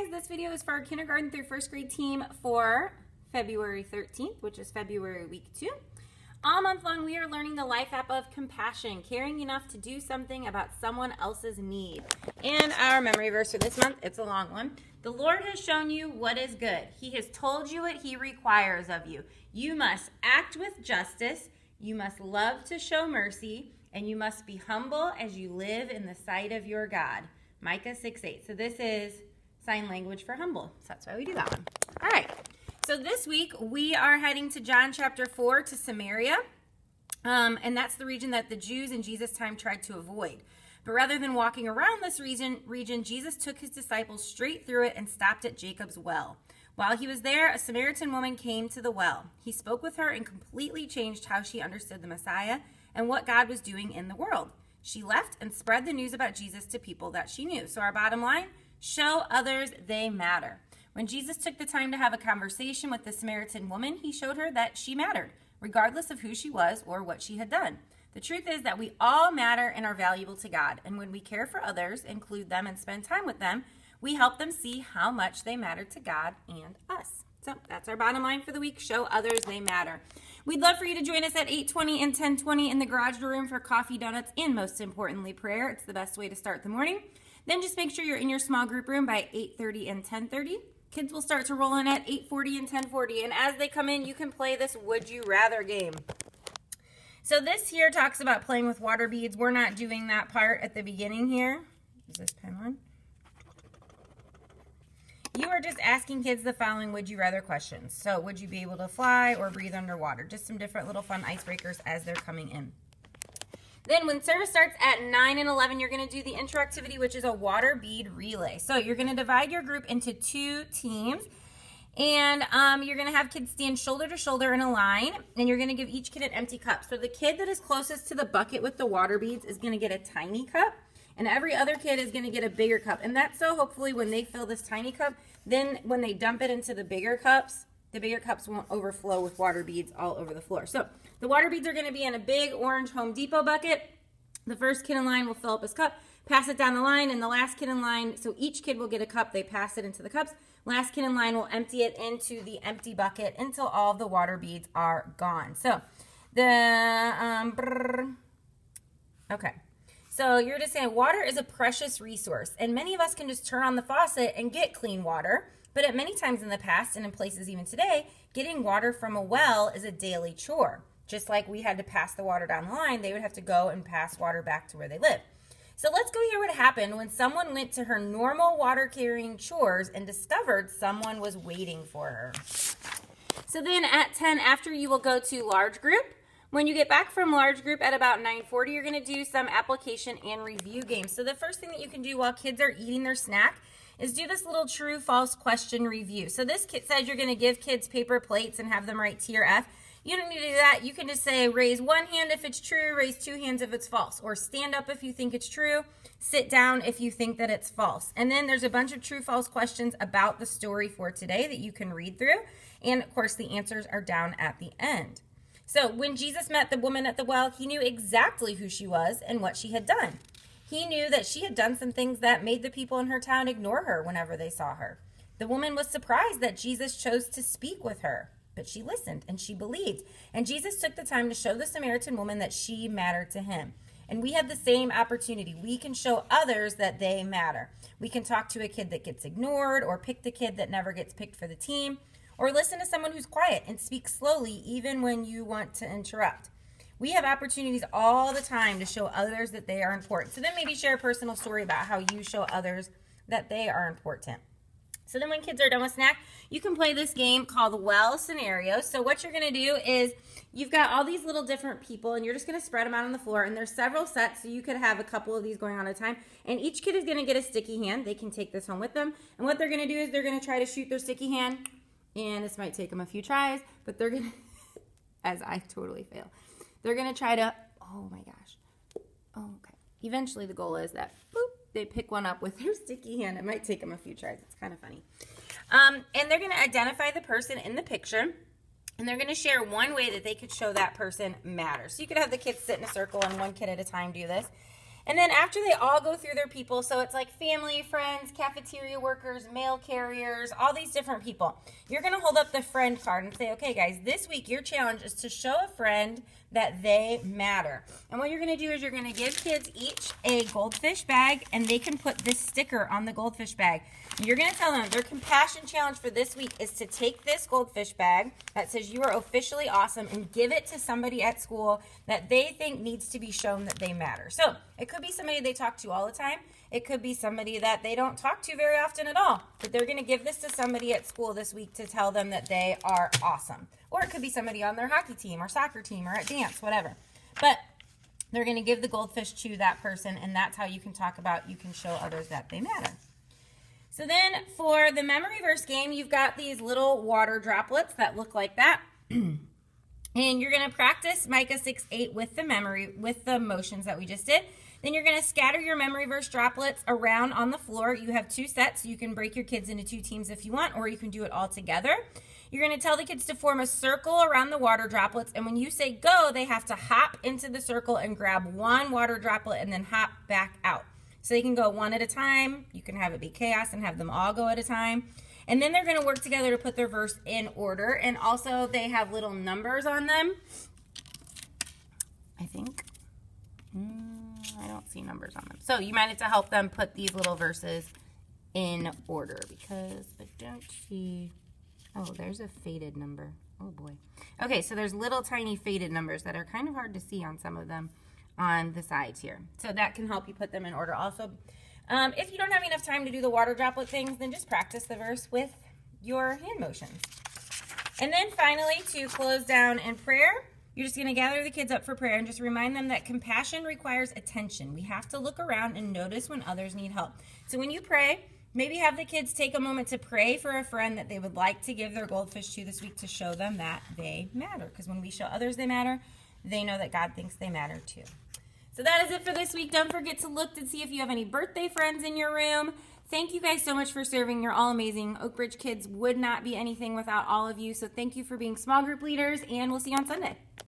guys, this video is for our kindergarten through first grade team for February 13th, which is February week 2. All month long, we are learning the life app of compassion, caring enough to do something about someone else's need. And our memory verse for this month, it's a long one. The Lord has shown you what is good. He has told you what he requires of you. You must act with justice. You must love to show mercy. And you must be humble as you live in the sight of your God. Micah 6:8. So this is sign language for humble. So that's why we do that one. All right. So this week we are heading to John chapter 4 to Samaria. And that's the region that the Jews in Jesus' time tried to avoid. But rather than walking around this region, Jesus took his disciples straight through it and stopped at Jacob's well. While he was there, a Samaritan woman came to the well. He spoke with her and completely changed how she understood the Messiah and what God was doing in the world. She left and spread the news about Jesus to people that she knew. So our bottom line, show others they matter. When Jesus took the time to have a conversation with the Samaritan woman, he showed her that she mattered, regardless of who she was or what she had done. The truth is that we all matter and are valuable to God. And when we care for others, include them, and spend time with them, we help them see how much they matter to God and us. So that's our bottom line for the week. Show others they matter. We'd love for you to join us at 8:20 and 10:20 in the garage door room for coffee, donuts, and most importantly, prayer. It's the best way to start the morning. Then just make sure you're in your small group room by 8:30 and 10:30. Kids will start to roll in at 8:40 and 10:40. And as they come in, you can play this Would You Rather game. So this here talks about playing with water beads. We're not doing that part at the beginning here. Is this pen on? You are just asking kids the following would you rather questions. So would you be able to fly or breathe underwater? Just some different little fun icebreakers as they're coming in. Then when service starts at 9 and 11, you're going to do the intro activity, which is a water bead relay. So you're going to divide your group into 2 teams. And you're going to have kids stand shoulder to shoulder in a line. And you're going to give each kid an empty cup. So the kid that is closest to the bucket with the water beads is going to get a tiny cup. And every other kid is going to get a bigger cup. And that's so hopefully when they fill this tiny cup, then when they dump it into the bigger cups won't overflow with water beads all over the floor. So the water beads are going to be in a big orange Home Depot bucket. The first kid in line will fill up his cup, pass it down the line, and the last kid in line, so each kid will get a cup. They pass it into the cups. Last kid in line will empty it into the empty bucket until all of the water beads are gone. So okay. So you're just saying water is a precious resource, and many of us can just turn on the faucet and get clean water. But at many times in the past, and in places even today, getting water from a well is a daily chore. Just like we had to pass the water down the line, they would have to go and pass water back to where they live. So let's go hear what happened when someone went to her normal water carrying chores and discovered someone was waiting for her. So then at 10, after you will go to large group. When you get back from large group at about 9:40, you're going to do some application and review games. So the first thing that you can do while kids are eating their snack is do this little true false question review. So this kid says you're going to give kids paper plates and have them write T or F. You don't need to do that. You can just say raise 1 hand if it's true, raise 2 hands if it's false, or stand up if you think it's true, sit down if you think that it's false. And then there's a bunch of true false questions about the story for today that you can read through. And of course the answers are down at the end. So when Jesus met the woman at the well, he knew exactly who she was and what she had done. He knew that she had done some things that made the people in her town ignore her whenever they saw her. The woman was surprised that Jesus chose to speak with her, but she listened and she believed. And Jesus took the time to show the Samaritan woman that she mattered to him. And we have the same opportunity. We can show others that they matter. We can talk to a kid that gets ignored, or pick the kid that never gets picked for the team, or listen to someone who's quiet and speak slowly even when you want to interrupt. We have opportunities all the time to show others that they are important. So then maybe share a personal story about how you show others that they are important. So then when kids are done with snack, you can play this game called Well Scenario. So what you're going to do is you've got all these little different people, and you're just going to spread them out on the floor. And there's several sets, so you could have a couple of these going on at a time. And each kid is going to get a sticky hand. They can take this home with them. And what they're going to do is they're going to try to shoot their sticky hand. And this might take them a few tries, but they're going to, as I totally fail, they're going to try to, oh my gosh. Oh, okay. Eventually the goal is that, boop, they pick one up with their sticky hand. It might take them a few tries. It's kind of funny. And they're going to identify the person in the picture, and they're going to share one way that they could show that person matters. So you could have the kids sit in a circle and one kid at a time do this. And then after they all go through their people, so it's like family, friends, cafeteria workers, mail carriers, all these different people. You're going to hold up the friend card and say, okay, guys, this week your challenge is to show a friend that they matter. And what you're going to do is you're going to give kids each a goldfish bag, and they can put this sticker on the goldfish bag. You're going to tell them their compassion challenge for this week is to take this goldfish bag that says you are officially awesome and give it to somebody at school that they think needs to be shown that they matter. So it could be somebody they talk to all the time. It could be somebody that they don't talk to very often at all, but they're going to give this to somebody at school this week to tell them that they are awesome. Or it could be somebody on their hockey team or soccer team or at dance, whatever. But they're going to give the goldfish to that person, and that's how you can talk about, you can show others that they matter. So then for the memory verse game, you've got these little water droplets that look like that. And you're going to practice Micah 6:8 with the motions that we just did. Then you're going to scatter your memory verse droplets around on the floor. You have 2 sets, so you can break your kids into 2 teams if you want, or you can do it all together. You're going to tell the kids to form a circle around the water droplets, and when you say go, they have to hop into the circle and grab 1 water droplet and then hop back out. So they can go 1 at a time. You can have it be chaos and have them all go at a time. And then they're going to work together to put their verse in order. And also they have little numbers on them. I think. I don't see numbers on them. So you might have to help them put these little verses in order because I don't see. Oh, there's a faded number. Oh boy. Okay, so there's little tiny faded numbers that are kind of hard to see on some of them on the sides here. So that can help you put them in order also. If you don't have enough time to do the water droplet things, then just practice the verse with your hand motions. And then finally, to close down in prayer, you're just going to gather the kids up for prayer and just remind them that compassion requires attention. We have to look around and notice when others need help. So when you pray, maybe have the kids take a moment to pray for a friend that they would like to give their goldfish to this week to show them that they matter. Because when we show others they matter, they know that God thinks they matter too. So that is it for this week. Don't forget to look to see if you have any birthday friends in your room. Thank you guys so much for serving. You're all amazing. Oak Ridge Kids would not be anything without all of you. So thank you for being small group leaders, and we'll see you on Sunday.